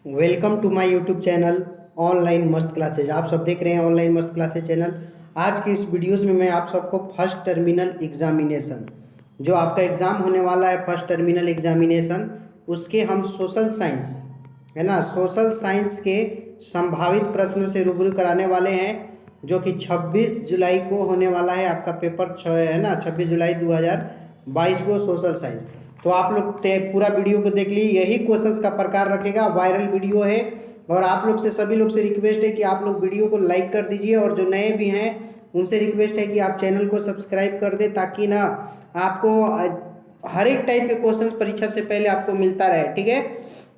Welcome to my YouTube channel online मस्त classes. आप सब देख रहे हैं ऑनलाइन मस्त क्लासेज चैनल। आज की इस वीडियोस में मैं आप सबको फर्स्ट टर्मिनल एग्जामिनेशन, जो आपका एग्ज़ाम होने वाला है फर्स्ट टर्मिनल एग्जामिनेशन, उसके हम सोशल साइंस है ना, सोशल साइंस के संभावित प्रश्नों से रूबरू कराने वाले हैं, जो कि 26 जुलाई को होने वाला है। आपका पेपर है ना, 26 जुलाई 2022 को सोशल साइंस। तो आप लोग पूरा वीडियो को देख लीजिए। यही क्वेश्चंस का प्रकार रखेगा, वायरल वीडियो है। और आप लोग से सभी लोग से रिक्वेस्ट है कि आप लोग वीडियो को लाइक कर दीजिए, और जो नए भी हैं उनसे रिक्वेस्ट है कि आप चैनल को सब्सक्राइब कर दें, ताकि ना आपको हर एक टाइप के क्वेश्चंस परीक्षा से पहले आपको मिलता रहे। ठीक है,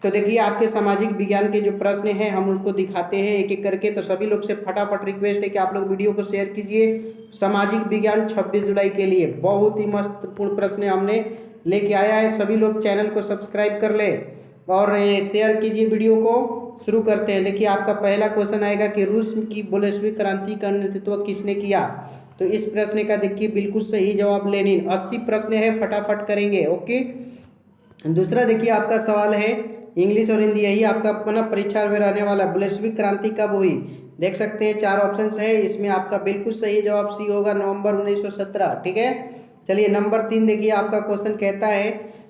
तो देखिए आपके सामाजिक विज्ञान के जो प्रश्न हैं हम उनको दिखाते हैं एक एक करके। तो सभी लोग से फटाफट रिक्वेस्ट है कि आप लोग वीडियो को शेयर कीजिए। सामाजिक विज्ञान 26 जुलाई के लिए बहुत ही महत्वपूर्ण प्रश्न हमने लेके आया है। सभी लोग चैनल को सब्सक्राइब कर ले और शेयर कीजिए वीडियो को। शुरू करते हैं। देखिए आपका पहला क्वेश्चन आएगा कि रूस की बोल्शेविक क्रांति का नेतृत्व किसने किया। तो इस प्रश्न का देखिए बिल्कुल सही जवाब लेनिन। 80 प्रश्न है, फटाफट करेंगे। ओके, दूसरा देखिए आपका सवाल है इंग्लिश और हिंदी, यही आपका अपना परीक्षा में रहने वाला। बोल्शेविक क्रांति कब हुई, देख सकते हैं 4 ऑप्शंस है, इसमें आपका बिल्कुल सही जवाब सी होगा, नवंबर 1917। ठीक है, चलिए नंबर 3 देखिए आपका क्वेश्चन कहता है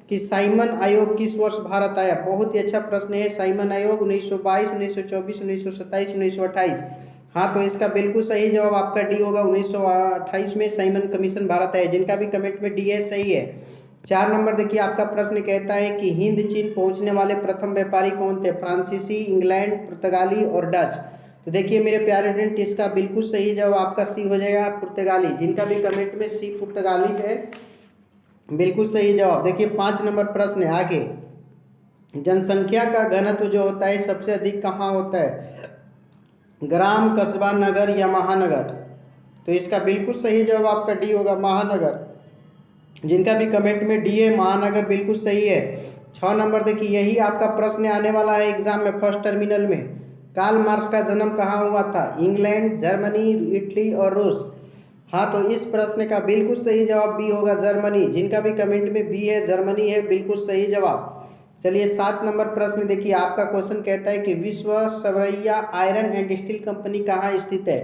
कि साइमन आयोग किस वर्ष भारत आया। बहुत ही अच्छा प्रश्न है। साइमन आयोग 1922, 1924, 1927, 1928। हाँ, तो इसका बिल्कुल सही जवाब आपका डी होगा, 1928 में साइमन कमीशन भारत आया। जिनका भी कमेंट में डी है सही है। 4 नंबर देखिए आपका प्रश्न कहता है कि हिंद चीन पहुंचने वाले प्रथम व्यापारी कौन थे। फ्रांसीसी, इंग्लैंड, पुर्तगाली और डच। तो देखिए मेरे प्यारे स्टूडेंट, इसका बिल्कुल सही जवाब आपका सी हो जाएगा, पुर्तगाली। जिनका भी कमेंट में सी पुर्तगाली है, बिल्कुल सही जवाब। देखिए 5 नंबर प्रश्न है आगे। जनसंख्या का घनत्व जो होता है सबसे अधिक कहाँ होता है, ग्राम, कस्बा, नगर या महानगर। तो इसका बिल्कुल सही जवाब आपका डी होगा, महानगर। जिनका भी कमेंट में डी है, महानगर, बिल्कुल सही है। 6 नंबर देखिए यही आपका प्रश्न आने वाला है एग्जाम में फर्स्ट टर्मिनल में। कार्ल मार्क्स का जन्म कहाँ हुआ था, इंग्लैंड, जर्मनी, इटली और रूस। हाँ, तो इस प्रश्न का बिल्कुल सही जवाब बी होगा, जर्मनी। जिनका भी कमेंट में बी है, जर्मनी है, बिल्कुल सही जवाब। चलिए 7 नंबर प्रश्न देखिए आपका क्वेश्चन कहता है कि विश्व सवरैया आयरन एंड स्टील कंपनी कहाँ स्थित है।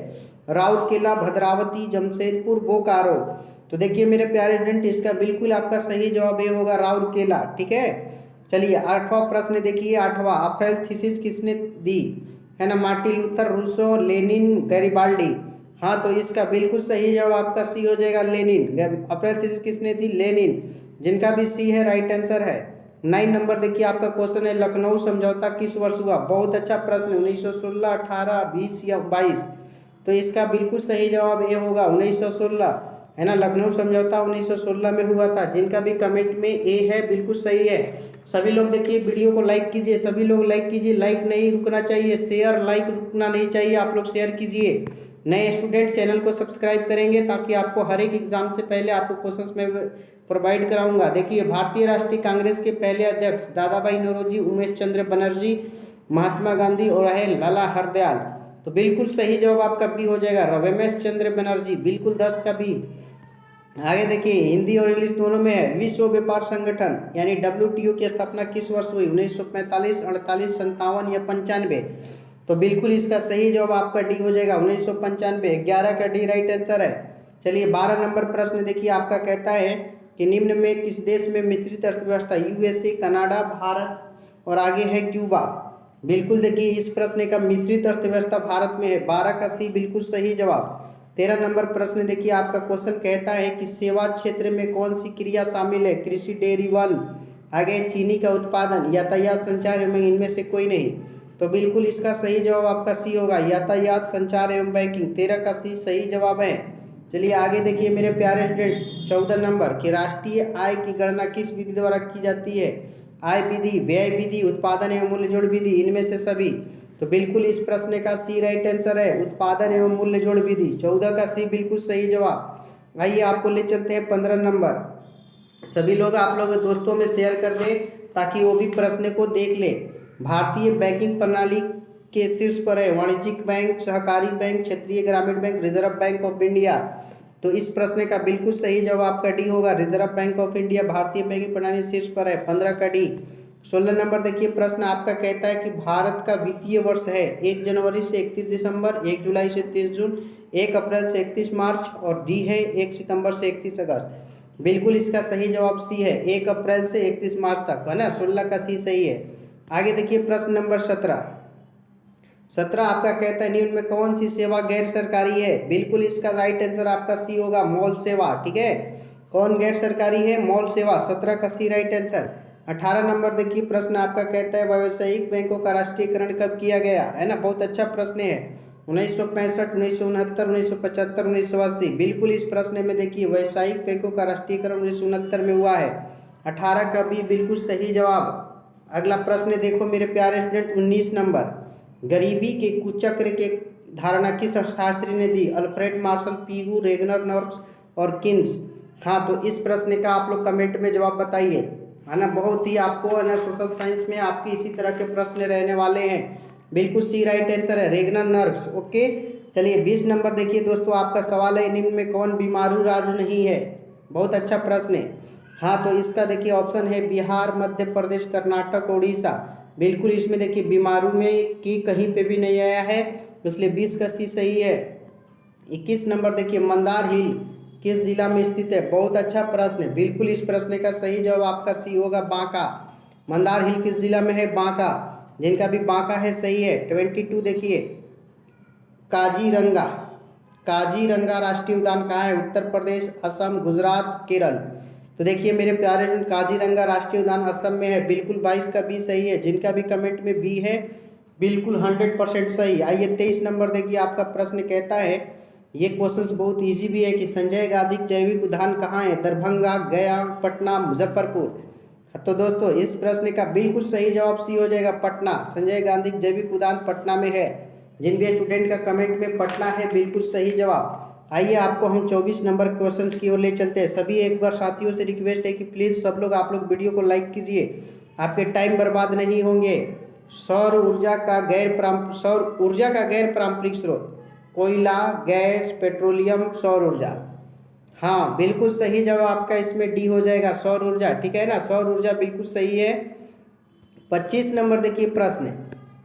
राउरकेला, भद्रावती, जमशेदपुर, बोकारो। तो देखिए मेरे प्यारे स्टूडेंट, इसका बिल्कुल आपका सही जवाब ये होगा, राउरकेला। ठीक है, चलिए 8वां प्रश्न देखिए। 8वां, अप्रैल थीसिस किसने दी, है ना, Martin Luther, Rousseau, Lenin, Garibaldi. हाँ, तो इसका बिल्कुल सही जवाब आपका सी हो जाएगा, लेनिन। अप्रैल थीसिस किसने दी, लेनिन। जिनका भी सी है राइट आंसर है। 9 नंबर देखिए आपका क्वेश्चन है, लखनऊ समझौता किस वर्ष हुआ। बहुत अच्छा प्रश्न, 1916, 18, 20 या 22। तो इसका बिल्कुल सही जवाब ए होगा, 1916, है ना। लखनऊ समझौता 1916 में हुआ था। जिनका भी कमेंट में ए है, बिल्कुल सही है। सभी लोग देखिए वीडियो को लाइक कीजिए, सभी लोग लाइक कीजिए, लाइक नहीं रुकना चाहिए, शेयर लाइक रुकना नहीं चाहिए, आप लोग शेयर कीजिए। नए स्टूडेंट चैनल को सब्सक्राइब करेंगे ताकि आपको हर एक एग्जाम से पहले आपको क्वेश्चंस में प्रोवाइड कराऊंगा। देखिए भारतीय राष्ट्रीय कांग्रेस के पहले अध्यक्ष दादा भाई नौरोजी, उमेश चंद्र बनर्जी, महात्मा गांधी और है लाला हरदयाल। तो बिल्कुल सही जवाब आपका बी हो जाएगा, रमेश चंद्र बनर्जी, बिल्कुल 10 का बी। आगे देखिए हिंदी और इंग्लिश दोनों में है। विश्व व्यापार संगठन यानी WTO की स्थापना किस वर्ष हुई, 1945, 48, 57 या 95। तो बिल्कुल इसका सही जवाब आपका डी हो जाएगा, 1995। 11 का डी राइट आंसर है। चलिए 12 नंबर प्रश्न देखिए आपका कहता है कि निम्न में किस देश में मिश्रित अर्थव्यवस्था, USA, कनाडा, भारत और आगे है क्यूबा। बिल्कुल देखिए इस प्रश्न का मिश्रित अर्थव्यवस्था भारत में है, 12 का सी बिल्कुल सही जवाब। 13 नंबर प्रश्न देखिए आपका क्वेश्चन कहता है कि सेवा क्षेत्र में कौन सी क्रिया शामिल है, कृषि, डेयरी, वन, आगे चीनी का उत्पादन, यातायात, संचार एवं इनमें से कोई नहीं। तो बिल्कुल इसका सही जवाब आपका सी होगा, यातायात, संचार एवं बैंकिंग। 13 का सी सही जवाब है। चलिए आगे देखिए मेरे प्यारे स्टूडेंट्स, 14 नंबर कि राष्ट्रीय आय की गणना किस विधि द्वारा की जाती है, आय विधि, व्यय विधि, उत्पादन एवं मूल्य जोड़ विधि, इनमें से सभी। तो बिल्कुल इस प्रश्न का सी राइट आंसर है, उत्पादन एवं मूल्य जोड़ विधि। 14 का सी बिल्कुल सही जवाब। आइए आपको ले चलते हैं 15 नंबर। सभी लोग आप लोग दोस्तों में शेयर कर दें ताकि वो भी प्रश्न को देख ले। भारतीय बैंकिंग प्रणाली के शीर्ष पर है वाणिज्यिक बैंक, सहकारी बैंक, क्षेत्रीय ग्रामीण bank, reserve bank of India. तो इस प्रश्न का बिल्कुल सही जवाब आपका डी होगा, रिजर्व बैंक ऑफ इंडिया भारतीय बैंकिंग प्रणाली शीर्ष पर है, 15 का डी। 16 नंबर देखिए प्रश्न आपका कहता है कि भारत का वित्तीय वर्ष है 1 जनवरी से 31 दिसंबर, 1 जुलाई से 30 जून, 1 अप्रैल से 31 मार्च, और डी है 1 सितंबर से 31 अगस्त। बिल्कुल इसका सही जवाब सी है, 1 अप्रैल से 31 मार्च तक, है ना। 16 का सी सही है। आगे देखिए प्रश्न नंबर 17 आपका कहता है निम्न में कौन सी सेवा गैर सरकारी है। बिल्कुल इसका राइट आंसर आपका सी होगा, मॉल सेवा। ठीक है, कौन गैर सरकारी है, मॉल सेवा। 17 का सी राइट आंसर। 18 नंबर देखिए प्रश्न आपका कहता है व्यावसायिक बैंकों का राष्ट्रीयकरण कब किया गया, है ना। बहुत अच्छा प्रश्न है। 1965, 1969, 1975, 1980। बिल्कुल इस प्रश्न में देखिए व्यावसायिक बैंकों का राष्ट्रीयकरण 1969 में हुआ है। 18 का भी बिल्कुल सही जवाब। अगला प्रश्न देखो मेरे प्यारे स्टूडेंट, 19 नंबर, गरीबी के कुचक्र के धारणा किस शास्त्री ने दी। Alfred Marshall, Pigou, Ragnar, Nurkse और किन्स। हाँ, तो इस प्रश्न का आप लोग कमेंट में जवाब बताइए, है ना। बहुत ही आपको, है ना, सोशल साइंस में आपके इसी तरह के प्रश्न रहने वाले हैं। बिल्कुल सी राइट आंसर है, रेगनर नर्व्स। ओके, चलिए 20 नंबर देखिए दोस्तों आपका सवाल है निम्न में कौन बीमारू राज्य नहीं है। बहुत अच्छा प्रश्न है। हाँ, तो इसका देखिए ऑप्शन है बिहार, मध्य प्रदेश, कर्नाटक, उड़ीसा। बिल्कुल इसमें देखिए बीमारू में की कहीं पे भी नहीं आया है, इसलिए 20 का सी सही है। 21 नंबर देखिए मंदार हिल किस जिला में स्थित है। बहुत अच्छा प्रश्न है। बिल्कुल इस प्रश्न का सही जवाब आपका सी होगा, बांका। मंदार हिल किस जिला में है, बांका। जिनका भी बांका है सही है। 22 देखिए काजीरंगा, काजीरंगा राष्ट्रीय उद्यान कहाँ है। उत्तर प्रदेश, असम, गुजरात, केरल। तो देखिए मेरे प्यारे काजीरंगा राष्ट्रीय उद्यान असम में है। बिल्कुल 22 का बी सही है। जिनका भी कमेंट में बी है बिल्कुल 100% सही। आइए 23 नंबर देखिए आपका प्रश्न कहता है, ये क्वेश्चंस बहुत इजी भी है कि संजय गांधी जैविक उद्यान कहाँ है। दरभंगा, गया, पटना, मुजफ्फरपुर। तो दोस्तों इस प्रश्न का बिल्कुल सही जवाब सी हो जाएगा, पटना। संजय गांधी जैविक उद्यान पटना में है। जिन भी स्टूडेंट का कमेंट में पटना है बिल्कुल सही जवाब। आइए आपको हम 24 नंबर क्वेश्चन की ओर ले चलते हैं। सभी एक बार साथियों से रिक्वेस्ट है कि प्लीज़ सब लोग आप लोग वीडियो को लाइक कीजिए, आपके टाइम बर्बाद नहीं होंगे। सौर ऊर्जा का गैर पारंपरिक स्रोत, कोयला, गैस, पेट्रोलियम, सौर ऊर्जा। हाँ, बिल्कुल सही जवाब आपका इसमें डी हो जाएगा, सौर ऊर्जा। ठीक है ना, सौर ऊर्जा बिल्कुल सही है। 25 नंबर देखिए प्रश्न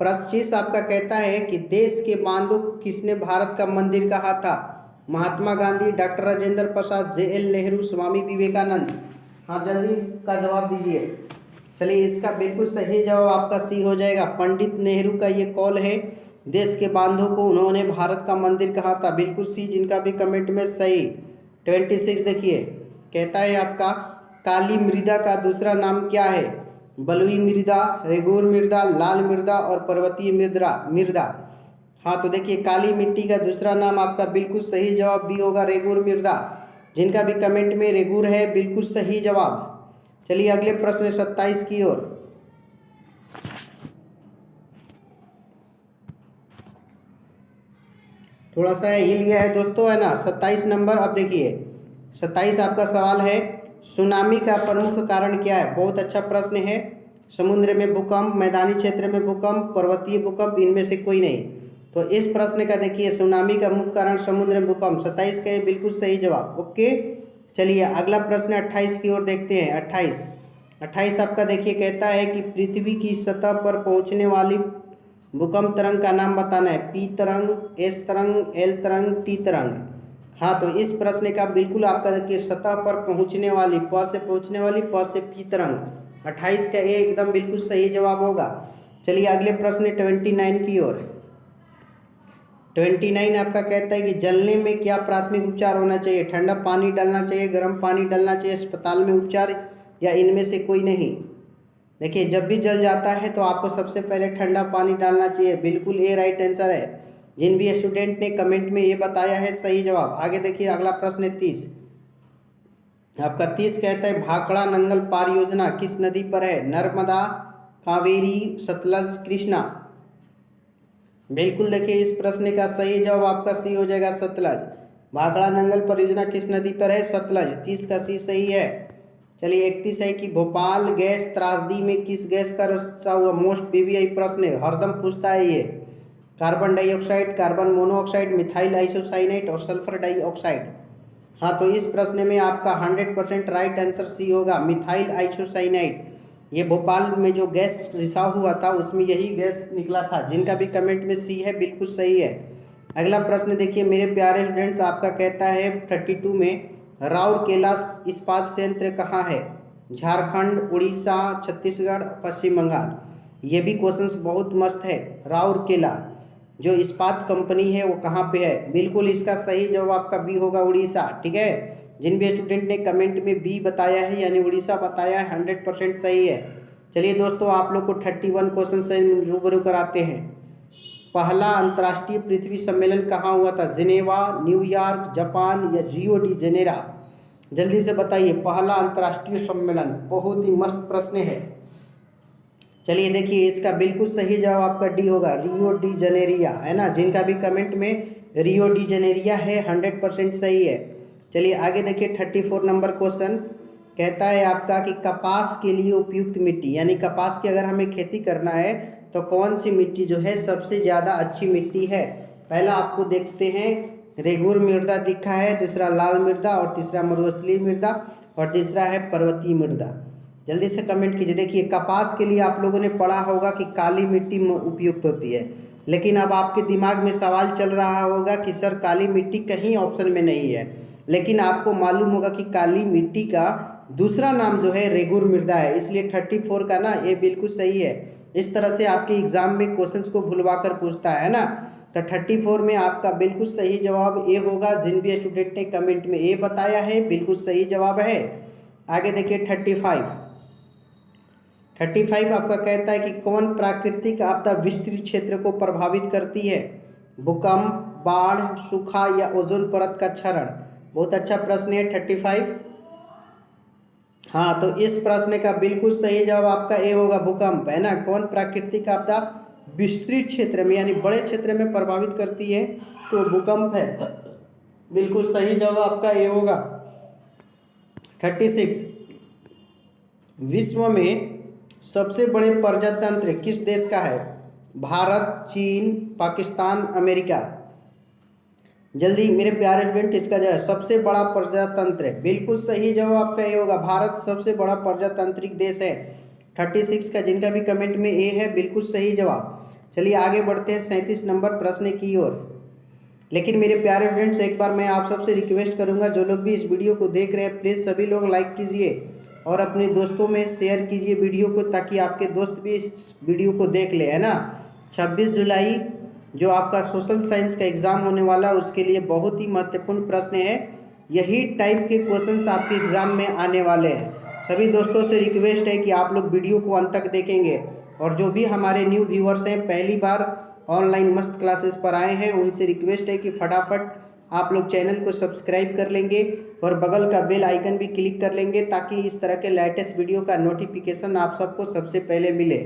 25 आपका कहता है कि देश के बांधों को किसने भारत का मंदिर कहा था। Mahatma Gandhi, doctor Rajendra Prasad, JL Nehru, Swami Vivekananda. हाँ, जल्दी इसका जवाब दीजिए। चलिए इसका बिल्कुल सही जवाब आपका सी हो जाएगा, पंडित नेहरू का ये कॉल है। देश के बांधों को उन्होंने भारत का मंदिर कहा था। बिल्कुल सी, जिनका भी कमेंट में सही। 26 देखिए कहता है आपका काली मृदा का दूसरा नाम क्या है। बलुई मृदा, रेगूर मृदा, लाल मृदा और पर्वतीय मृदा। हाँ, तो देखिए काली मिट्टी का दूसरा नाम आपका बिल्कुल सही जवाब भी होगा, रेगूर मृदा। जिनका भी कमेंट में रेगूर है बिल्कुल सही जवाब। चलिए अगले प्रश्न 27 की ओर। थोड़ा सा हिल गया है दोस्तों, है ना। 27 नंबर, अब देखिए 27 आपका सवाल है सुनामी का प्रमुख कारण क्या है। बहुत अच्छा प्रश्न है। समुद्र में भूकंप, मैदानी क्षेत्र में भूकंप, पर्वतीय भूकंप, इनमें से कोई नहीं। तो इस प्रश्न का देखिए सुनामी का मुख्य कारण समुद्र में भूकंप। 27 का ये बिल्कुल सही जवाब। ओके, चलिए अगला प्रश्न 28 की ओर देखते हैं। 28 आपका देखिए कहता है कि पृथ्वी की सतह पर पहुंचने वाली भूकंप तरंग का नाम बताना है। पी तरंग, एस तरंग, एल तरंग, टी तरंग। हाँ, तो इस प्रश्न का बिल्कुल आपका देखिए सतह पर पहुंचने वाली, प से पहुंचने वाली, प से पी तरंग। 28 का ये एकदम बिल्कुल सही जवाब होगा। चलिए अगले प्रश्न 29 की ओर। 29 आपका कहता है कि जलने में क्या प्राथमिक उपचार होना चाहिए। ठंडा पानी डालना चाहिए, गर्म पानी डालना चाहिए, अस्पताल में उपचार, या इनमें से कोई नहीं। देखिए जब भी जल जाता है तो आपको सबसे पहले ठंडा पानी डालना चाहिए। बिल्कुल ये राइट आंसर है। जिन भी स्टूडेंट ने कमेंट में ये बताया है सही जवाब। आगे देखिए अगला प्रश्न 30 आपका 30 कहता है भाखड़ा नंगल पार योजना किस नदी पर है। नर्मदा, कावेरी, सतलज, कृष्णा। बिल्कुल देखिए इस प्रश्न का सही जवाब आपका सी हो जाएगा, सतलज। भाखड़ा नंगल परियोजना किस नदी पर है, सतलज। 30 का सी सही है। चलिए 31 है कि भोपाल गैस त्रासदी में किस गैस का रचा हुआ। मोस्ट पीवीआई प्रश्न है, हरदम पूछता है ये। Carbon dioxide, carbon monoxide, methyl isocyanate और सल्फर डाइऑक्साइड। हाँ, तो इस प्रश्न में आपका 100% राइट आंसर सी होगा, मिथाइल आइसोसाइनेट। ये भोपाल में जो गैस रिसाव हुआ था उसमें यही गैस निकला था। जिनका भी कमेंट में सी है बिल्कुल सही है। अगला प्रश्न देखिए मेरे प्यारे स्टूडेंट्स, आपका कहता है 32 में राउरकेला इस्पात संयंत्र कहाँ है? झारखंड, उड़ीसा, छत्तीसगढ़, पश्चिम बंगाल। ये भी क्वेश्चंस बहुत मस्त है। राउरकेला जो इस्पात कंपनी है वो कहाँ पे है? बिल्कुल इसका सही जवाब आपका बी होगा, उड़ीसा। ठीक है, जिन भी स्टूडेंट ने कमेंट में बी बताया है यानी उड़ीसा बताया है 100% सही है। चलिए दोस्तों, आप लोग को 31 क्वेश्चन से रूबरू कराते हैं। पहला अंतर्राष्ट्रीय पृथ्वी सम्मेलन कहाँ हुआ था? जिनेवा, न्यूयॉर्क, जापान या रियो डी जेनेरो? जल्दी से बताइए। पहला अंतर्राष्ट्रीय सम्मेलन, बहुत ही मस्त प्रश्न है। चलिए देखिए, इसका बिल्कुल सही जवाब आपका डी होगा, रियो डी जेनेरिया, है ना। जिनका भी कमेंट में रियो डी जेनेरिया है 100% सही है। चलिए आगे देखिए 34 नंबर क्वेश्चन कहता है आपका कि कपास के लिए उपयुक्त मिट्टी, यानी कपास की अगर हमें खेती करना है तो कौन सी मिट्टी जो है सबसे ज़्यादा अच्छी मिट्टी है? पहला आपको देखते हैं, रेगुर मृदा दिखा है, दूसरा लाल मृदा, और तीसरा मरुस्थलीय मृदा, और तीसरा है पर्वतीय मृदा। जल्दी से कमेंट कीजिए। देखिए कपास के लिए आप लोगों ने पढ़ा होगा कि काली मिट्टी उपयुक्त होती है, लेकिन अब आपके दिमाग में सवाल चल रहा होगा कि सर काली मिट्टी कहीं ऑप्शन में नहीं है, लेकिन आपको मालूम होगा कि काली मिट्टी का दूसरा नाम जो है रेगुर मृदा है, इसलिए 34 का ना ये बिल्कुल सही है। इस तरह से आपके एग्जाम में क्वेश्चंस को भुलवा कर पूछता है ना। तो 34 में आपका बिल्कुल सही जवाब ए होगा। जिन भी स्टूडेंट ने कमेंट में ए बताया है बिल्कुल सही जवाब है। आगे देखिए 35 आपका कहता है कि कौन प्राकृतिक आपदा विस्तृत क्षेत्र को प्रभावित करती है? भूकंप, बाढ़, सूखा या ओजोन परत का क्षरण? बहुत अच्छा प्रश्न है 35। हाँ, तो इस प्रश्न का बिल्कुल सही जवाब आपका ए होगा, भूकंप, है ना। कौन प्राकृतिक आपदा विस्तृत क्षेत्र में यानी बड़े क्षेत्र में प्रभावित करती है? तो भूकंप है। बिल्कुल सही जवाब आपका ए होगा। 36 विश्व में सबसे बड़े प्रजातंत्र किस देश का है? भारत, चीन, पाकिस्तान, अमेरिका? जल्दी मेरे प्यारे स्टूडेंट, इसका जो है सबसे बड़ा प्रजातंत्र है, बिल्कुल सही जवाब आपका ये होगा, भारत सबसे बड़ा प्रजातांत्रिक देश है। 36 का जिनका भी कमेंट में ए है बिल्कुल सही जवाब। चलिए आगे बढ़ते हैं 37 नंबर प्रश्न की ओर। लेकिन मेरे प्यारे स्टूडेंट्स, एक बार मैं आप सबसे रिक्वेस्ट करूंगा, जो लोग भी इस वीडियो को देख रहे हैं प्लीज़ सभी लोग लाइक कीजिए और अपने दोस्तों में शेयर कीजिए वीडियो को, ताकि आपके दोस्त भी इस वीडियो को देख ले, है ना। 26 जुलाई जो आपका सोशल साइंस का एग्ज़ाम होने वाला है उसके लिए बहुत ही महत्वपूर्ण प्रश्न है। यही टाइप के क्वेश्चंस आपके एग्ज़ाम में आने वाले हैं। सभी दोस्तों से रिक्वेस्ट है कि आप लोग वीडियो को अंत तक देखेंगे, और जो भी हमारे न्यू व्यूअर्स हैं पहली बार ऑनलाइन मस्त क्लासेस पर आए हैं उनसे रिक्वेस्ट है कि फटाफट आप लोग चैनल को सब्सक्राइब कर लेंगे और बगल का बेल आइकन भी क्लिक कर लेंगे, ताकि इस तरह के लेटेस्ट वीडियो का नोटिफिकेशन आप सबको सबसे पहले मिले।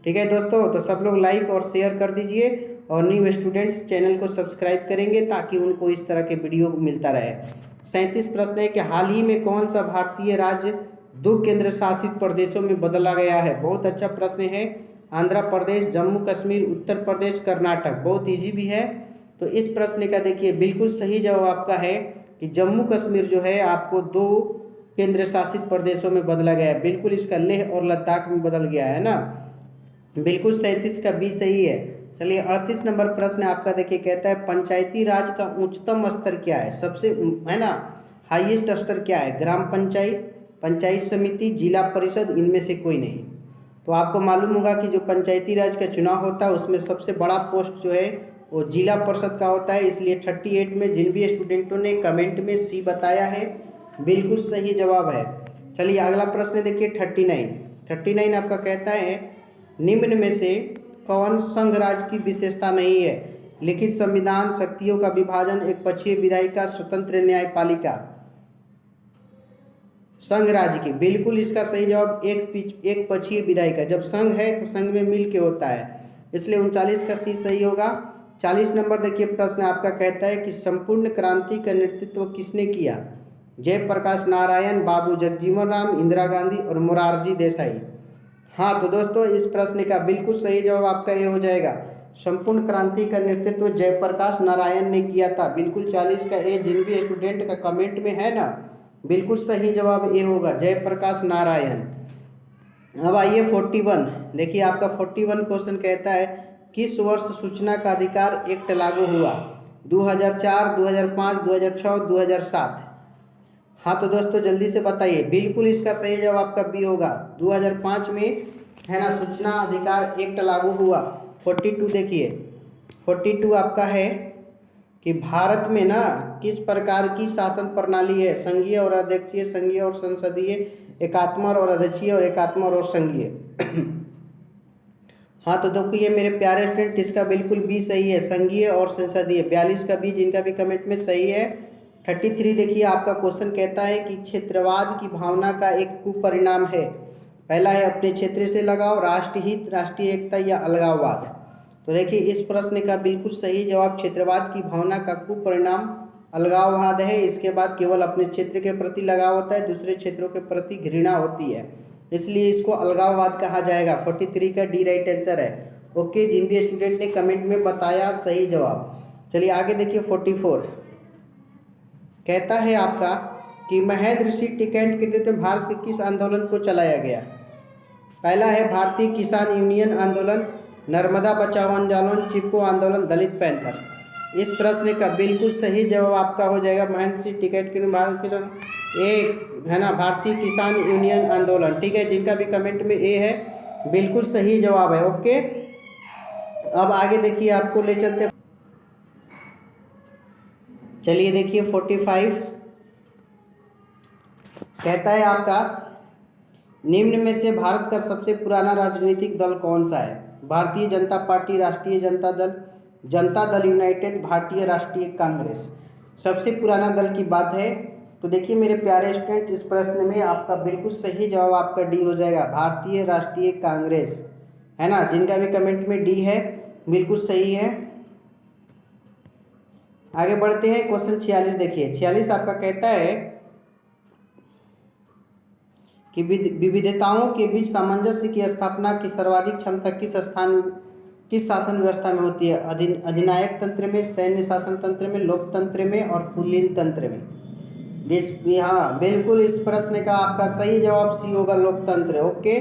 ठीक है दोस्तों, तो सब लोग लाइक और शेयर कर दीजिए, और न्यू स्टूडेंट्स चैनल को सब्सक्राइब करेंगे ताकि उनको इस तरह के वीडियो मिलता रहे। 37 प्रश्न है कि हाल ही में कौन सा भारतीय राज्य 2 केंद्र शासित प्रदेशों में बदला गया है? बहुत अच्छा प्रश्न है। आंध्र प्रदेश, जम्मू कश्मीर, उत्तर प्रदेश, कर्नाटक? बहुत ईजी भी है। तो इस प्रश्न का देखिए बिल्कुल सही जवाब आपका है कि जम्मू कश्मीर जो है आपको 2 केंद्र शासित प्रदेशों में बदला गया है। बिल्कुल इसका लेह और लद्दाख में बदल गया है ना। बिल्कुल 37 का बी सही है। चलिए 38 नंबर प्रश्न आपका देखिए कहता है पंचायती राज का उच्चतम स्तर क्या है? सबसे, है ना, हाईएस्ट स्तर क्या है? ग्राम पंचायत, पंचायत समिति, जिला परिषद? इनमें से कोई नहीं। तो आपको मालूम होगा कि जो पंचायती राज का चुनाव होता है उसमें सबसे बड़ा पोस्ट जो है वो जिला परिषद का होता है, इसलिए 38 में जिन भी स्टूडेंटों ने कमेंट में सी बताया है बिल्कुल सही जवाब है। चलिए अगला प्रश्न देखिए 39 आपका कहता है निम्न में से कौन संघ राज्य की विशेषता नहीं है? लिखित संविधान, शक्तियों का विभाजन, एक पक्षीय विधायिका, स्वतंत्र न्यायपालिका? संघ राज्य की, बिल्कुल इसका सही जवाब एक पक्षीय विधायिका। जब संघ है तो संघ में मिल के होता है, इसलिए 39 का सी सही होगा। 40 नंबर देखिए प्रश्न आपका कहता है कि संपूर्ण क्रांति का नेतृत्व किसने किया? जयप्रकाश नारायण, बाबू जगजीवन राम, इंदिरा गांधी और मोरारजी देसाई? हाँ, तो दोस्तों इस प्रश्न का बिल्कुल सही जवाब आपका ये हो जाएगा, संपूर्ण क्रांति का नेतृत्व जयप्रकाश नारायण ने किया था। बिल्कुल 40 का ए जिन भी स्टूडेंट का कमेंट में है ना, बिल्कुल सही जवाब ए होगा, जयप्रकाश नारायण। अब आइए 41। देखिए आपका 41 क्वेश्चन कहता है किस वर्ष सूचना का अधिकार एक्ट लागू हुआ? 2004, 2005, 2006, 2007। हाँ तो दोस्तों जल्दी से बताइए। बिल्कुल इसका सही जवाब आपका बी होगा। 2005 में है ना सूचना अधिकार एक्ट लागू हुआ। 42 देखिए, 42 आपका है कि भारत में ना किस प्रकार की शासन प्रणाली है? संघीय और अध्यक्षीय, संघीय और संसदीय, एकात्मक और अध्यक्षीय और एकात्मक और संघीय। हाँ तो देखिए मेरे प्यारे स्टूडेंट, इसका बिल्कुल बी सही है, संघीय और संसदीय। 42 का बी, जिनका भी कमेंट में सही है। 33 देखिए आपका क्वेश्चन कहता है कि क्षेत्रवाद की भावना का एक कुपरिणाम है। पहला है अपने क्षेत्र से लगाव, राष्ट्रहित, राष्ट्रीय एकता या अलगाववाद। तो देखिए इस प्रश्न का बिल्कुल सही जवाब क्षेत्रवाद की भावना का कुपरिणाम अलगाववाद है। इसके बाद केवल अपने क्षेत्र के प्रति लगाव होता है, दूसरे क्षेत्रों के प्रति घृणा होती है, इसलिए इसको अलगाववाद कहा जाएगा। 43 का डी राइट आंसर है। ओके, जिन भी स्टूडेंट ने कमेंट में बताया सही जवाब। चलिए आगे देखिए 44 कहता है आपका कि महेंद्र सिंह टिकैत के नेतृत्व में भारत के किस आंदोलन को चलाया गया? पहला है भारतीय किसान यूनियन आंदोलन, नर्मदा बचाओ आंदोलन, चिपको आंदोलन, दलित पैंथर। इस प्रश्न का बिल्कुल सही जवाब आपका हो जाएगा महेंद्र सिंह टिकैत के भारत किसान एक है ना भारतीय किसान यूनियन आंदोलन। ठीक है, जिनका भी कमेंट में ए है बिल्कुल सही जवाब है। ओके, अब आगे देखिए आपको ले चलते। चलिए देखिए 45 कहता है आपका निम्न में से भारत का सबसे पुराना राजनीतिक दल कौन सा है? भारतीय जनता पार्टी, राष्ट्रीय जनता दल, जनता दल यूनाइटेड, भारतीय राष्ट्रीय कांग्रेस। सबसे पुराना दल की बात है तो देखिए मेरे प्यारे स्टूडेंट, इस प्रश्न में आपका बिल्कुल सही जवाब आपका डी हो जाएगा, भारतीय राष्ट्रीय कांग्रेस, है ना। जिनका भी कमेंट में डी है बिल्कुल सही है। आगे बढ़ते हैं क्वेश्चन 46 देखिए। 46 आपका कहता है कि विविधताओं के बीच सामंजस्य की स्थापना की सर्वाधिक क्षमता किस शासन व्यवस्था में होती है? अधिनायक तंत्र में, सैन्य शासन तंत्र में, लोकतंत्र में और कुलीन तंत्र में। हाँ बिल्कुल इस प्रश्न का आपका सही जवाब सी होगा, लोकतंत्र। ओके,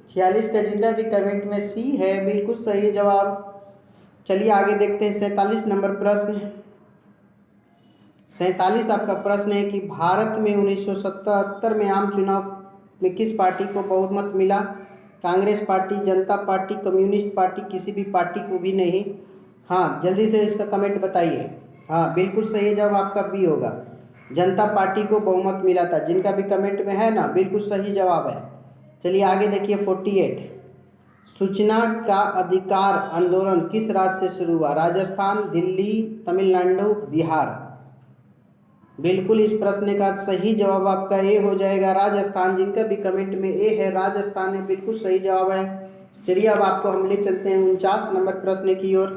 46 का जिनका भी कमेंट में सी है बिल्कुल सही जवाब। चलिए आगे देखते हैं 47 नंबर प्रश्न। 47 आपका प्रश्न है कि भारत में 1977 में आम चुनाव में किस पार्टी को बहुमत मिला? कांग्रेस पार्टी, जनता पार्टी, कम्युनिस्ट पार्टी, किसी भी पार्टी को भी नहीं। हाँ जल्दी से इसका कमेंट बताइए। हाँ बिल्कुल सही जवाब आपका बी होगा, जनता पार्टी को बहुमत मिला था। जिनका भी कमेंट में है ना बिल्कुल सही जवाब है। चलिए आगे देखिए 48 सूचना का अधिकार आंदोलन किस राज्य से शुरू हुआ? राजस्थान, दिल्ली, तमिलनाडु, बिहार। बिल्कुल इस प्रश्न का सही जवाब आपका ए हो जाएगा, राजस्थान। जिनका भी कमेंट में ए है राजस्थान है बिल्कुल सही जवाब है। चलिए अब आपको हम ले चलते हैं 49 नंबर प्रश्न की ओर।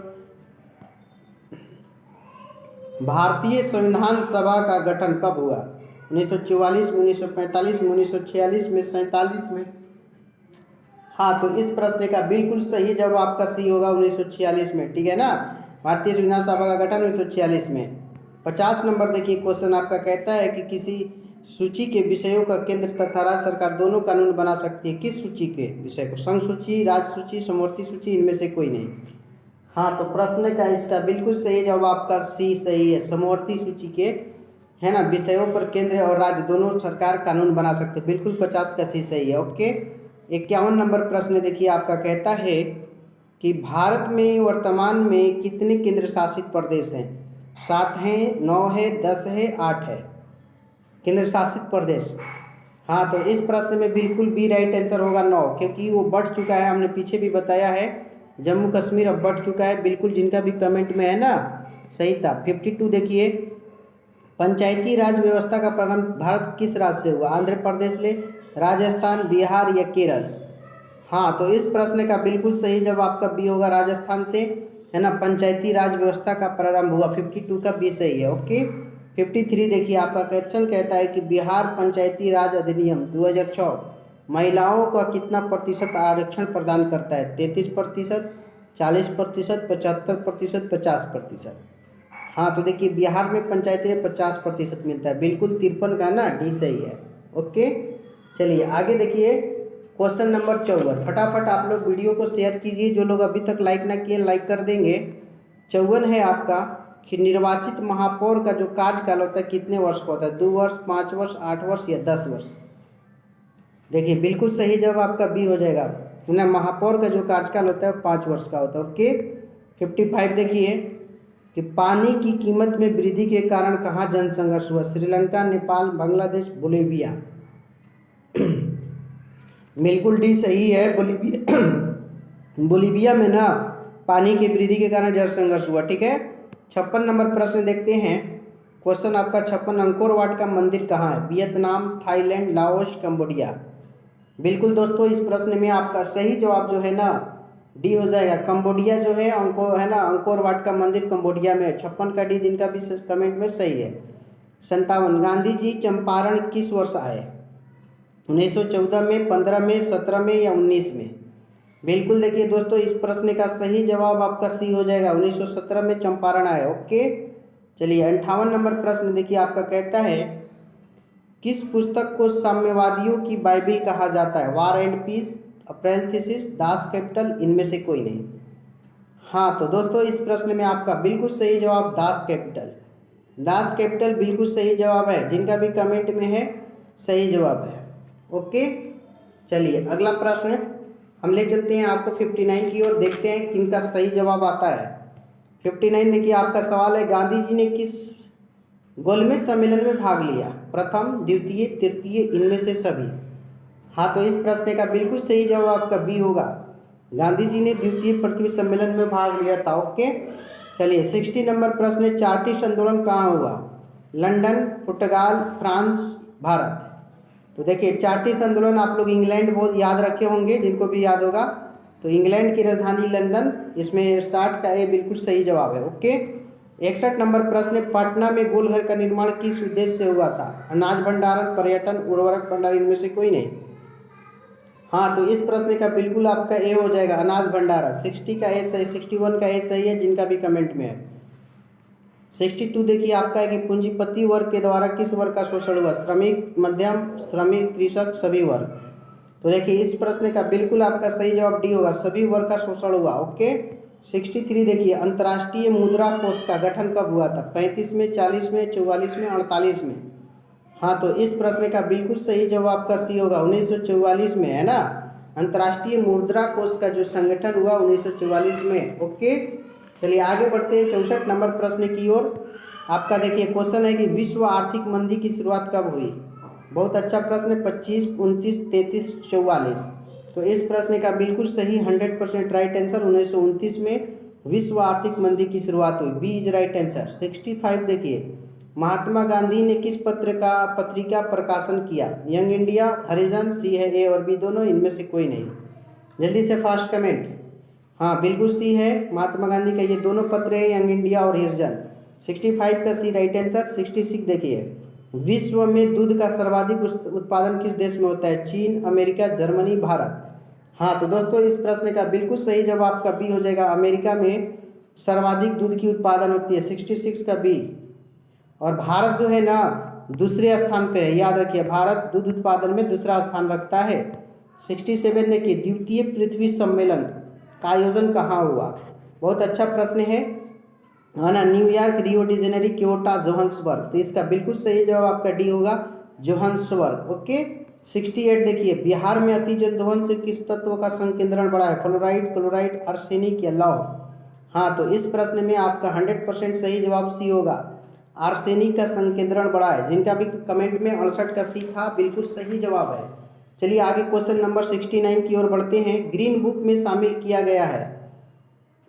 भारतीय संविधान सभा का गठन कब हुआ? 1944 में, 1945 में, 1946 में, 47 में। हाँ तो इस प्रश्न का बिल्कुल सही जवाब आपका सी होगा, 1946 में। ठीक है ना, भारतीय संविधान सभा का गठन 1946 में। 50 नंबर देखिए क्वेश्चन आपका कहता है कि किसी सूची के विषयों का केंद्र तथा राज्य सरकार दोनों कानून बना सकती है। किस सूची के विषय को? संघ सूची, राज्य सूची, समवर्ती सूची, इनमें से कोई नहीं। हाँ तो प्रश्न का इसका बिल्कुल सही जवाब आपका सी सही है, समवर्ती सूची के है ना विषयों पर केंद्र और राज्य दोनों सरकार कानून बना सकते हैं। बिल्कुल 50 का सी सही है। ओके, 51 नंबर प्रश्न देखिए आपका कहता है कि भारत में वर्तमान में कितने केंद्र शासित प्रदेश हैं? 7 हैं, 9 है, 10 है, 8 है केंद्र शासित प्रदेश। हाँ तो इस प्रश्न में बिल्कुल बी राइट आंसर होगा 9, क्योंकि वो बढ़ चुका है, हमने पीछे भी बताया है। जम्मू कश्मीर अब बढ़ चुका है। बिल्कुल जिनका भी कमेंट में है ना सही था। 52 देखिए पंचायती राज व्यवस्था का प्रारंभ भारत किस राज्य से हुआ? आंध्र प्रदेश ले, राजस्थान, बिहार या केरल। हाँ तो इस प्रश्न का बिल्कुल सही जवाब आपका बी होगा, राजस्थान से, है ना। पंचायती राज व्यवस्था का प्रारंभ हुआ। 52 का बी सही है। ओके, 53 देखिए आपका क्वेश्चन कहता है कि बिहार पंचायती राज अधिनियम 2006 महिलाओं का कितना प्रतिशत आरक्षण प्रदान करता है? 33%, 40%, 75%, 50%। हाँ तो देखिए बिहार में पंचायती राज 50% मिलता है। बिल्कुल 53 का ना डी सही है। ओके, चलिए आगे देखिए क्वेश्चन नंबर 54। फटाफट आप लोग वीडियो को शेयर कीजिए, जो लोग अभी तक लाइक ना किए लाइक कर देंगे। 54 है आपका कि निर्वाचित महापौर का जो कार्यकाल होता है कितने वर्ष का होता है, 2 वर्ष, 5 वर्ष, 8 वर्ष या 10 वर्ष। देखिए बिल्कुल सही जवाब आपका बी हो जाएगा ना, महापौर का जो कार्यकाल होता है 5 वर्ष का होता है। ओके। 55 देखिए कि पानी की कीमत में वृद्धि के कारण कहाँ जनसंघर्ष हुआ, श्रीलंका, नेपाल, बांग्लादेश, बोलीविया। बिल्कुल डी सही है, बोलीविया। बोलीविया में ना पानी की वृद्धि के कारण जनसंघर्ष हुआ। ठीक है। 56 नंबर प्रश्न देखते हैं। क्वेश्चन आपका 56, अंकोर वाट का मंदिर कहाँ है, वियतनाम, थाईलैंड, लाओस, कंबोडिया। बिल्कुल दोस्तों इस प्रश्न में आपका सही जवाब जो है ना डी हो जाएगा, कंबोडिया जो है अंकोर वाट का मंदिर कंबोडिया में है। 56 का डी, जिनका भी कमेंट में सही है। 57, गांधी जी चंपारण किस वर्ष आए, 1914 में, 15 में, 17 में या 19 में। बिल्कुल देखिए दोस्तों इस प्रश्न का सही जवाब आपका सी हो जाएगा, 1917 में चंपारण आए। ओके। चलिए 58 नंबर प्रश्न देखिए आपका कहता है किस पुस्तक को साम्यवादियों की बाइबिल कहा जाता है, war and peace, April theses, Das Kapital, इनमें से कोई नहीं। हाँ तो दोस्तों इस प्रश्न में आपका बिल्कुल सही जवाब दास कैपिटल। दास कैपिटल बिल्कुल सही जवाब है, जिनका भी कमेंट में है सही जवाब है। ओके। चलिए अगला प्रश्न हम ले चलते हैं आपको 59 की ओर, देखते हैं किनका सही जवाब आता है। 59 देखिए आपका सवाल है, गांधी जी ने किस गोलमेज सम्मेलन में भाग लिया, प्रथम, द्वितीय, तृतीय, इनमें से सभी। हाँ तो इस प्रश्न का बिल्कुल सही जवाब आपका बी होगा, गांधी जी ने द्वितीय पृथ्वी सम्मेलन में भाग लिया था। ओके। चलिए 60 नंबर प्रश्न, चार्टिस्ट आंदोलन कहाँ हुआ, लंदन, पुर्तगाल, फ्रांस, भारत। तो देखिए चार्टिस्ट आंदोलन आप लोग इंग्लैंड बहुत याद रखे होंगे, जिनको भी याद होगा तो इंग्लैंड की राजधानी लंदन, इसमें 60 का ए बिल्कुल सही जवाब है। ओके। 61 नंबर प्रश्न, पटना में गोलघर का निर्माण किस उद्देश्य से हुआ था, अनाज भंडारण, पर्यटन, उर्वरक भंडारण, इनमें से कोई नहीं। हाँ तो इस प्रश्न का बिल्कुल आपका ए हो जाएगा, अनाज भंडारण। 60 का ए सही, 61 का ए सही है, जिनका भी कमेंट में है। 62 देखिए आपका है कि पूंजीपति वर्ग के द्वारा किस वर्ग का शोषण हुआ, श्रमिक, मध्यम, श्रमिक, कृषक, सभी वर्ग। तो देखिए इस प्रश्न का बिल्कुल आपका सही जवाब डी होगा, सभी वर्ग का शोषण हुआ। ओके। 63 देखिए अंतर्राष्ट्रीय मुद्रा कोष का गठन कब हुआ था, 35 में, 40 में, 44 में, 48 में। हाँ तो इस प्रश्न का बिल्कुल सही जवाब आपका सी होगा, 1944 में, है ना। अंतर्राष्ट्रीय मुद्रा कोष का जो संगठन हुआ 1944 में। ओके। चलिए आगे बढ़ते हैं 64 नंबर प्रश्न की ओर। आपका देखिए क्वेश्चन है कि विश्व आर्थिक मंदी की शुरुआत कब हुई, बहुत अच्छा प्रश्न है, 25, 29, 33, 44। तो इस प्रश्न का बिल्कुल सही 100% राइट आंसर, 1929 में विश्व आर्थिक मंदी की शुरुआत हुई, बी इज राइट आंसर। 65 देखिए महात्मा गांधी ने किस पत्रिका प्रकाशन किया, यंग इंडिया, हरिजन, सी है ए और बी दोनों, इनमें से कोई नहीं। जल्दी से फास्ट कमेंट। हाँ बिल्कुल सी है, महात्मा गांधी का ये दोनों पत्र है, यंग इंडिया और हरिजन। 65 का सी राइट आंसर। 66 देखिए विश्व में दूध का सर्वाधिक उत्पादन किस देश में होता है, चीन, अमेरिका, जर्मनी, भारत। हाँ तो दोस्तों इस प्रश्न का बिल्कुल सही जवाब आपका बी हो जाएगा, अमेरिका में सर्वाधिक दूध की उत्पादन होती है, 66 का बी। और भारत जो है ना दूसरे स्थान पे है, याद रखिए भारत दूध उत्पादन में दूसरा स्थान रखता है। 67 ने कि द्वितीय पृथ्वी सम्मेलन का आयोजन कहाँ हुआ, बहुत अच्छा प्रश्न है ना, New York, Rio de Janeiro, Kyoto, Johannesburg. तो इसका बिल्कुल सही जवाब आपका डी होगा, जोहान्सबर्ग। ओके। 68 देखिए बिहार में अति जल दोहन से किस तत्व का संकेंद्रण बढ़ा है, फ्लोराइड, क्लोराइड, आर्सेनिक या लौह। हाँ तो इस प्रश्न में आपका 100% सही जवाब सी होगा, आर्सेनिक का संकेंद्रण बढ़ा है, जिनका भी कमेंट में 68 का सी था, बिल्कुल सही जवाब है। चलिए आगे क्वेश्चन नंबर 69 की ओर बढ़ते हैं। ग्रीन बुक में शामिल किया गया है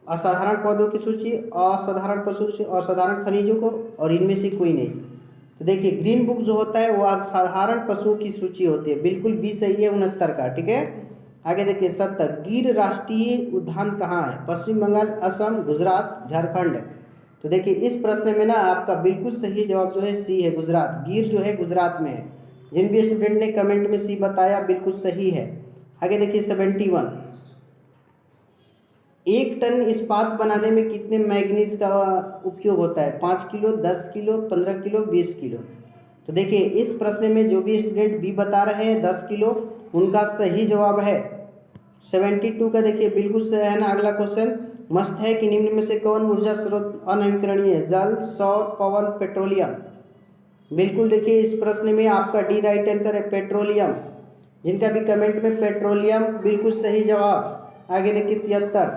असाधारण पौधों की सूची, असाधारण पशु, असाधारण खनिजों को, और इनमें से कोई नहीं। तो देखिए ग्रीन बुक जो होता है वो असाधारण पशुओं की सूची होती है, बिल्कुल बी सही है 69 का। ठीक है। आगे देखिए 70 गिर राष्ट्रीय उद्यान कहाँ है, पश्चिम बंगाल, असम, गुजरात, झारखंड। तो देखिए इस प्रश्न में ना आपका बिल्कुल सही जवाब जो है सी है, गुजरात। गिर जो है गुजरात में है, जिन भी स्टूडेंट ने कमेंट में सी बताया बिल्कुल सही है। आगे देखिए 71 1 टन इस्पात बनाने में कितने मैग्नीज का उपयोग होता है, 5 किलो, 10 किलो, 15 किलो, 20 किलो। तो देखिए इस प्रश्न में जो भी स्टूडेंट बी बता रहे हैं 10 किलो, उनका सही जवाब है 72 का। देखिए बिल्कुल सही है ना। अगला क्वेश्चन, मस्त है कि निम्न में से कौन ऊर्जा स्रोत अनवीकरणीय है? जल, सौर, पवन, पेट्रोलियम। बिल्कुल देखिए इस प्रश्न में आपका डी राइट आंसर है, पेट्रोलियम। जिनका भी कमेंट में पेट्रोलियम, बिल्कुल सही जवाब। आगे देखिए 73,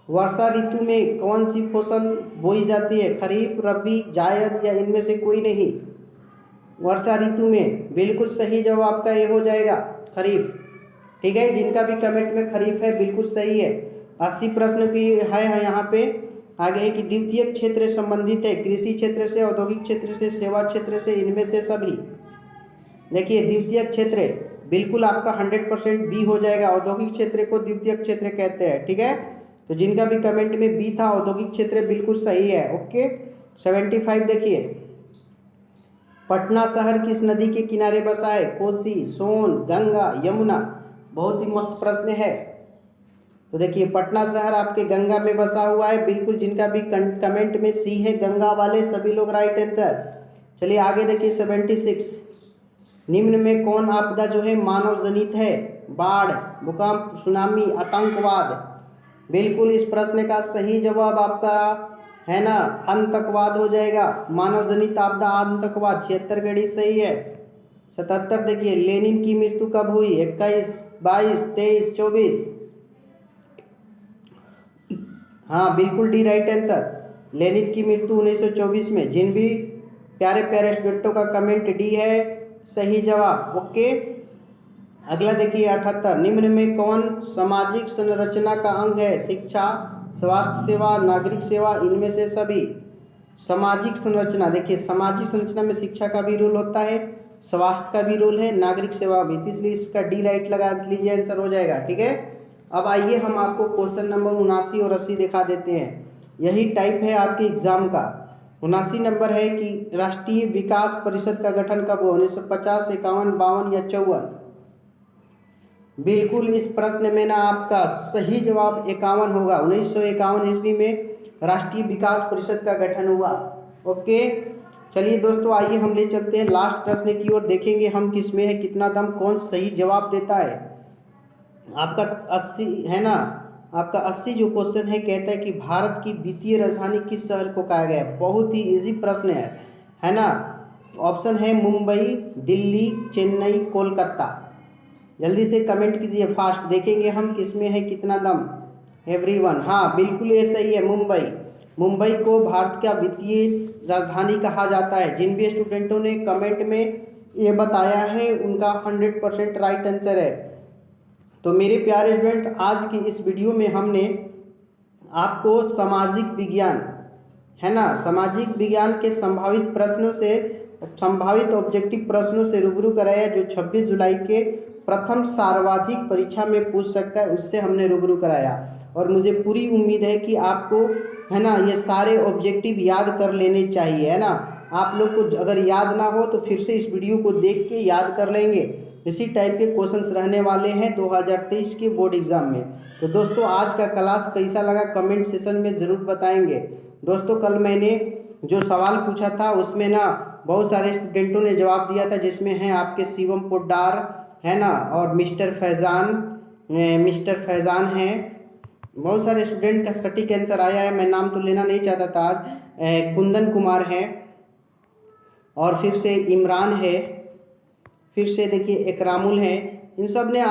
वर्षा ऋतु में कौन सी फसल बोई जाती है? खरीफ, रबी, जायद या इनमें से कोई नहीं? वर्षा ऋतु में बिल्कुल सही जवाब आपका ये हो जाएगा, खरीफ। ठीक है, जिनका भी कमेंट में खरीफ है बिल्कुल सही है। 80 प्रश्न की है यहाँ पे। आगे है कि द्वितीयक क्षेत्र संबंधित है कृषि क्षेत्र से, औद्योगिक क्षेत्र से, सेवा क्षेत्र से, इनमें से सभी। देखिए द्वितीयक क्षेत्र बिल्कुल आपका 100% बी हो जाएगा। औद्योगिक क्षेत्र को द्वितीयक क्षेत्र कहते हैं। ठीक है, तो जिनका भी कमेंट में बी था, औद्योगिक क्षेत्र, बिल्कुल सही है। ओके 75 देखिए, पटना शहर किस नदी के किनारे बसा है? कोसी, सोन, गंगा, यमुना। बहुत ही मस्त प्रश्न है। तो देखिए पटना शहर आपके गंगा में बसा हुआ है, बिल्कुल। जिनका भी कमेंट में सी है गंगा वाले, सभी लोग राइट आंसर। चलिए आगे देखिए 76, निम्न में कौन आपदा जो है मानव जनित है? बाढ़, भूकंप, सुनामी, आतंकवाद। बिल्कुल इस प्रश्न का सही जवाब आपका है ना, आतंकवाद हो जाएगा। मानव जनित आपदा आतंकवाद, 76 गड़ी सही है। 77 देखिए, लेनिन की मृत्यु कब हुई? 21, 22, 23, 24। हाँ बिल्कुल डी राइट आंसर। लेनिन की मृत्यु 1924 में। जिन भी प्यारे प्यारे स्टूडेंटों का कमेंट डी है सही जवाब। ओके अगला देखिए 78, निम्न में कौन सामाजिक संरचना का अंग है? शिक्षा, स्वास्थ्य सेवा, नागरिक सेवा, इनमें से सभी। सामाजिक संरचना, देखिए सामाजिक संरचना में शिक्षा का भी रोल होता है, स्वास्थ्य का भी रोल है, नागरिक सेवा भी, इसलिए इसका डी राइट लगा लीजिए, आंसर हो जाएगा। ठीक है, अब आइए हम आपको क्वेश्चन नंबर 79 और 80 दिखा देते हैं। यही टाइप है आपके एग्जाम का। 79 नंबर है कि राष्ट्रीय विकास परिषद का गठन कब हुआ? 1950, 51, 52 या 54। बिल्कुल इस प्रश्न में ना आपका सही जवाब 51 होगा। 1951 ईस्वी में राष्ट्रीय विकास परिषद का गठन हुआ। ओके चलिए दोस्तों, आइए हम ले चलते हैं लास्ट प्रश्न की ओर। देखेंगे हम किस में है कितना दम, कौन सही जवाब देता है। आपका 80 है ना, आपका 80 जो क्वेश्चन है कहता है कि भारत की वित्तीय राजधानी किस शहर को कहा गया है? बहुत ही इजी प्रश्न है ना। ऑप्शन है मुंबई, दिल्ली, चेन्नई, कोलकाता। जल्दी से कमेंट कीजिए फास्ट, देखेंगे हम किस में है कितना दम। एवरीवन, हाँ बिल्कुल ये सही है, मुंबई। मुंबई को भारत का वित्तीय राजधानी कहा जाता है। जिन भी स्टूडेंटों ने कमेंट में ये बताया है उनका 100% राइट आंसर है। तो मेरे प्यारे स्टूडेंट, आज की इस वीडियो में हमने आपको सामाजिक विज्ञान है ना, सामाजिक विज्ञान के संभावित प्रश्नों से, संभावित ऑब्जेक्टिव प्रश्नों से रूबरू कराया जो 26 जुलाई के प्रथम सर्वाधिक परीक्षा में पूछ सकता है, उससे हमने रूबरू कराया। और मुझे पूरी उम्मीद है कि आपको है ना ये सारे ऑब्जेक्टिव याद कर लेने चाहिए, है ना। आप लोग को अगर याद ना हो तो फिर से इस वीडियो को देख के याद कर लेंगे। इसी टाइप के क्वेश्चंस रहने वाले हैं 2023 के बोर्ड एग्जाम में। तो दोस्तों आज का क्लास कैसा लगा कमेंट सेशन में ज़रूर बताएंगे। दोस्तों कल मैंने जो सवाल पूछा था उसमें ना बहुत सारे स्टूडेंटों ने जवाब दिया था, जिसमें है आपके शिवम पोड्डार है ना, और मिस्टर फैज़ान हैं। बहुत सारे स्टूडेंट का सटीक आंसर आया है, मैं नाम तो लेना नहीं चाहता था आज। कुंदन कुमार है, और फिर से इमरान है, फिर से देखिए एकरामुल है। इन सब ने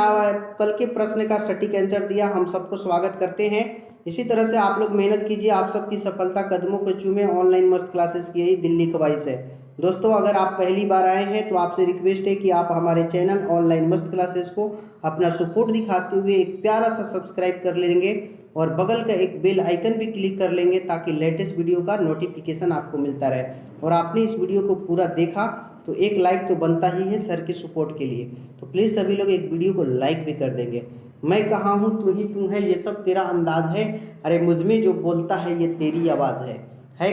कल के प्रश्न का सटीक आंसर दिया। हम सबको स्वागत करते हैं। इसी तरह से आप लोग मेहनत कीजिए, आप सबकी सफलता कदमों को चूमे। ऑनलाइन मस्त क्लासेस की यही दिल्ली कवाइस है। दोस्तों अगर आप पहली बार आए हैं तो आपसे रिक्वेस्ट है कि आप हमारे चैनल ऑनलाइन मस्त क्लासेस को अपना सपोर्ट दिखाते हुए एक प्यारा सा सब्सक्राइब कर लेंगे और बगल का एक बेल आइकन भी क्लिक कर लेंगे, ताकि लेटेस्ट वीडियो का नोटिफिकेशन आपको मिलता रहे। और आपने इस वीडियो को पूरा देखा तो एक लाइक तो बनता ही है सर के सपोर्ट के लिए। तो प्लीज़ सभी लोग एक वीडियो को लाइक भी कर देंगे। मैं कहाँ हूँ तू ही तू है, ये सब तेरा अंदाज है, अरे मुझ में जो बोलता है ये तेरी आवाज़ है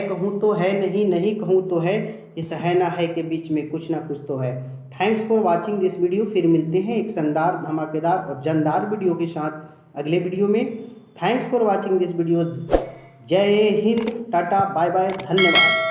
कहूँ तो है, नहीं नहीं कहूँ तो है, इस है ना है के बीच में कुछ ना कुछ तो है। Thanks for watching this video. फिर मिलते हैं एक शानदार, धमाकेदार और जानदार वीडियो के साथ अगले वीडियो में। Thanks for watching this video. जय हिंद, टाटा, बाय बाय, धन्यवाद।